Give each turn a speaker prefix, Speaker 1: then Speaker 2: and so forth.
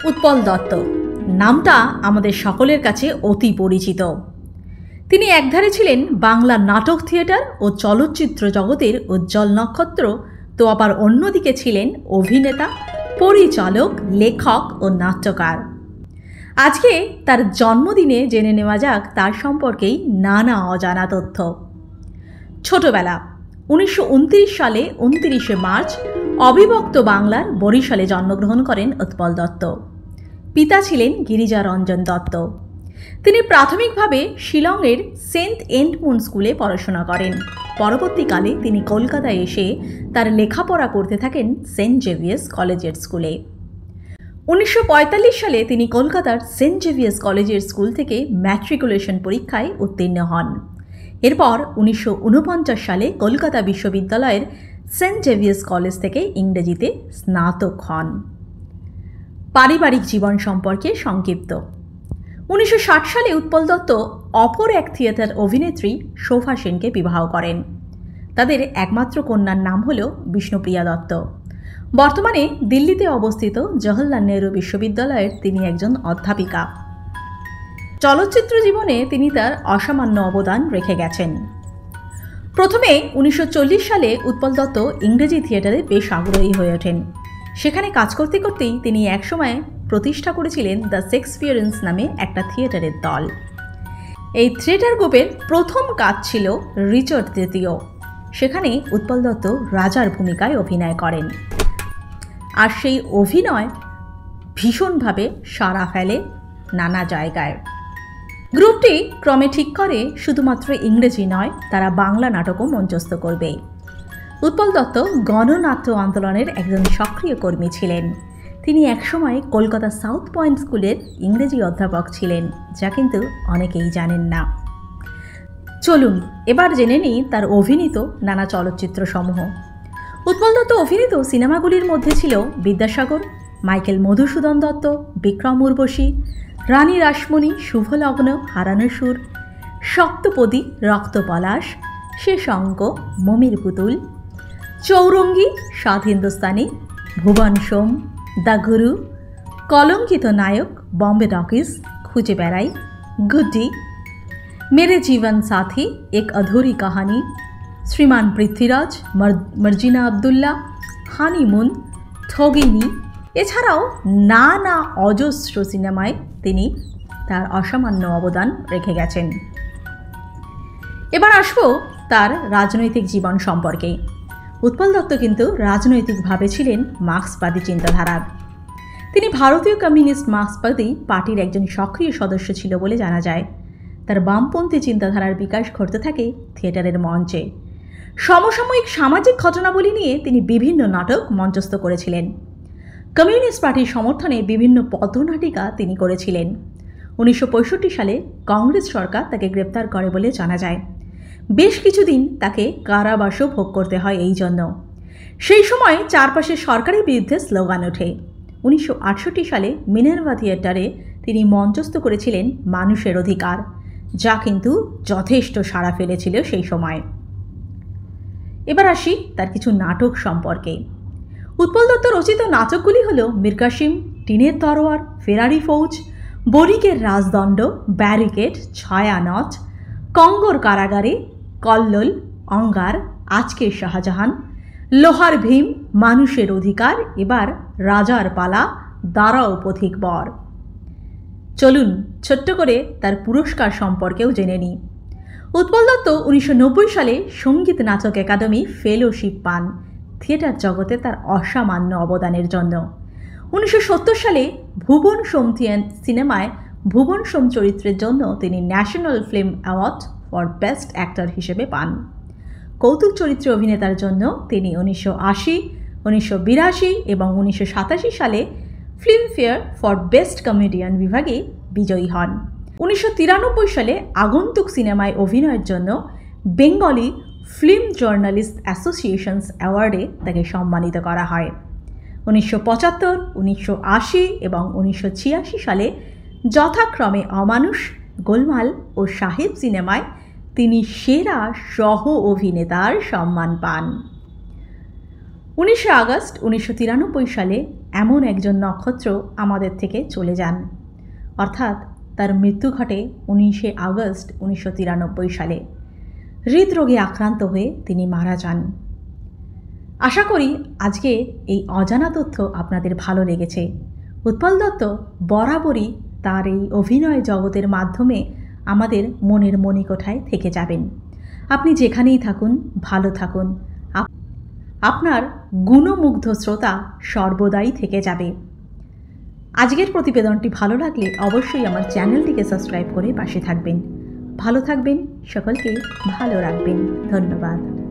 Speaker 1: উৎপল দত্ত নামটা আমাদের সকলের কাছে অতি পরিচিত। তিনি একধারে ছিলেন বাংলা নাটক থিয়েটার ও চলচ্চিত্র জগতের উজ্জ্বল নক্ষত্র, তো আবার অন্যদিকে ছিলেন অভিনেতা, পরিচালক, লেখক ও নাট্যকার। আজকে তার জন্মদিনে জেনে নেওয়া যাক তার সম্পর্কেই নানা অজানা তথ্য। ছোটবেলা 1929 সালে 29শে মার্চ অবিভক্ত বাংলার বরিশালে জন্মগ্রহণ করেন উৎপল দত্ত। পিতা ছিলেন গিরিজা রঞ্জন দত্ত। তিনি প্রাথমিকভাবে শিলংয়ের সেন্ট এডমন্ড স্কুলে পড়াশোনা করেন। পরবর্তীকালে তিনি কলকাতায় এসে তার লেখাপড়া করতে থাকেন সেন্ট জেভিয়ার্স কলেজের স্কুলে। 1945 সালে তিনি কলকাতার সেন্ট জেভিয়ার্স কলেজের স্কুল থেকে ম্যাট্রিকুলেশন পরীক্ষায় উত্তীর্ণ হন। এরপর 1949 সালে কলকাতা বিশ্ববিদ্যালয়ের সেন্ট জেভিয়ার্স কলেজ থেকে ইংরেজিতে স্নাতক হন। পারিবারিক জীবন সম্পর্কে সংক্ষিপ্ত। 1960 সালে উৎপল দত্ত অপর এক থিয়েটার অভিনেত্রী শোভা সেনকে বিবাহ করেন। তাদের একমাত্র কন্যার নাম হল বিষ্ণুপ্রিয়া দত্ত। বর্তমানে দিল্লিতে অবস্থিত জওহরলাল নেহরু বিশ্ববিদ্যালয়ের তিনি একজন অধ্যাপিকা। চলচ্চিত্র জীবনে তিনি তার অসামান্য অবদান রেখে গেছেন। প্রথমে 1940 সালে উৎপল দত্ত ইংরেজি থিয়েটারে বেশ আগ্রহী হয়ে ওঠেন। সেখানে কাজ করতে করতেই তিনি একসময় প্রতিষ্ঠা করেছিলেন দ্য শেক্সপিয়ারিয়ান্স নামে একটা থিয়েটারের দল। এই থিয়েটার গ্রুপের প্রথম কাজ ছিল রিচার্ড তৃতীয়। সেখানে উৎপল দত্ত রাজার ভূমিকায় অভিনয় করেন, আর সেই অভিনয় ভীষণভাবে সাড়া ফেলে নানা জায়গায়। গ্রুপটি ক্রমে ঠিক করে শুধুমাত্র ইংরেজি নয়, তারা বাংলা নাটকও মঞ্চস্থ করবে। উৎপল দত্ত গণনাট্য আন্দোলনের একজন সক্রিয় কর্মী ছিলেন। তিনি একসময় কলকাতা সাউথ পয়েন্ট স্কুলের ইংরেজি অধ্যাপক ছিলেন, যা কিন্তু অনেকেই জানেন না। চলুন এবার জেনে নিই তার অভিনীত নানা চলচ্চিত্র সমূহ। উৎপল দত্ত অভিনীত সিনেমাগুলির মধ্যে ছিল বিদ্যাসাগর, মাইকেল মধুসূদন দত্ত, বিক্রম উর্বশী, রানী রাসমণি, শুভলগ্ন, হারানো সুর, সপ্তপদী, রক্তপলাশ, শেষ অঙ্ক, মমির পুতুল, চৌরঙ্গী, সাত হিন্দুস্তানি, ভুবন সোম, দ্য গুরু, কলঙ্কিত নায়ক, বম্বে টকিজ, খুঁজে বেড়াই, গুড্ডি, মেরে জীবন সাথী, এক অধুরি কাহানি, শ্রীমান পৃথ্বীরাজ, মর্জিনা আবদুল্লাহ, হানিমুন, ঠগিনী, এছাড়াও নানা অজস্র সিনেমায় তিনি তার অসামান্য অবদান রেখে গেছেন। এবার আসবো তার রাজনৈতিক জীবন সম্পর্কে। উৎপল দত্ত কিন্তু রাজনৈতিকভাবে ছিলেন মার্ক্সবাদী চিন্তাধারার। তিনি ভারতীয় কমিউনিস্ট মার্ক্সবাদী পার্টির একজন সক্রিয় সদস্য ছিল বলে জানা যায়। তার বামপন্থী চিন্তাধারার বিকাশ ঘটতে থাকে থিয়েটারের মঞ্চে। সমসাময়িক সামাজিক ঘটনাবলী নিয়ে তিনি বিভিন্ন নাটক মঞ্চস্থ করেছিলেন। কমিউনিস্ট পার্টির সমর্থনে বিভিন্ন পথনাটিকা তিনি করেছিলেন। 1965 সালে কংগ্রেস সরকার তাকে গ্রেপ্তার করে বলে জানা যায়। বেশ কিছুদিন তাকে কারাবাসও ভোগ করতে হয় এই জন্য। সেই সময় চারপাশে সরকারের বিরুদ্ধে স্লোগান ওঠে। 1968 সালে মিনার্ভা থিয়েটারে তিনি মঞ্চস্থ করেছিলেন মানুষের অধিকার, যা কিন্তু যথেষ্ট সাড়া ফেলেছিল সেই সময়। এবার আসি তার কিছু নাটক সম্পর্কে। উৎপল দত্ত রচিত নাটকগুলি হল মীর কাসিম, টিনের তরোয়ার, ফেরারি ফৌজ, বণিকের রাজদণ্ড, ব্যারিকেড, ছায়ানট, কঙ্গর কারাগারে, কল্লোল, অঙ্গার, আজকের শাহজাহান, লোহার ভীম, মানুষের অধিকার, এবার রাজার পালা, দাঁড়াও পথিক বর। চলুন ছোট্ট করে তার পুরস্কার সম্পর্কেও জেনে নিই। উৎপল দত্ত 1990 সালে সঙ্গীত নাটক একাডেমি ফেলোশিপ পান থিয়েটার জগতে তার অসামান্য অবদানের জন্য। 1970 সালে ভুবন সোম সিনেমায় ভুবন সোম চরিত্রের জন্য তিনি national film award for best actor হিসেবে পান। কৌতুক চরিত্রে অভিনেতার জন্য তিনি 1980, 1982 এবং 1987 সালে ফিল্মফেয়ার ফর বেস্ট কমেডিয়ান বিভাগে বিজয়ী হন। 1993 সালে আগন্তুক সিনেমায় অভিনয়ের জন্য বেঙ্গলি ফিল্ম জার্নালিস্ট অ্যাসোসিয়েশনস অ্যাওয়ার্ডে তাকে সম্মানিত করা হয়। 1975, 1980 এবং 1986 সালে যথাক্রমে অমানুষ, গোলমাল ও সাহেব সিনেমায় তিনি সেরা সহ অভিনেতার সম্মান পান। 19 আগস্ট 1993 সালে এমন একজন নক্ষত্র আমাদের থেকে চলে যান, অর্থাৎ তার মৃত্যু ঘটে 19শে আগস্ট 1993 সালে। হৃদরোগে আক্রান্ত হয়ে তিনি মারা যান। আশা করি আজকে এই অজানা তথ্য আপনাদের ভালো লেগেছে। উৎপল দত্ত বরাবরই তার এই অভিনয় জগতের মাধ্যমে আমাদের মনের মণিকোঠায় থেকে যাবেন। আপনি যেখানেই থাকুন ভালো থাকুন, আপনার গুণমুগ্ধ শ্রোতা সর্বদাই থেকে যাবে। আজকের প্রতিবেদনটি ভালো লাগলে অবশ্যই আমার চ্যানেলটিকে সাবস্ক্রাইব করে পাশে থাকবেন। ভালো থাকবেন, সকলকে ভালো রাখবেন। ধন্যবাদ।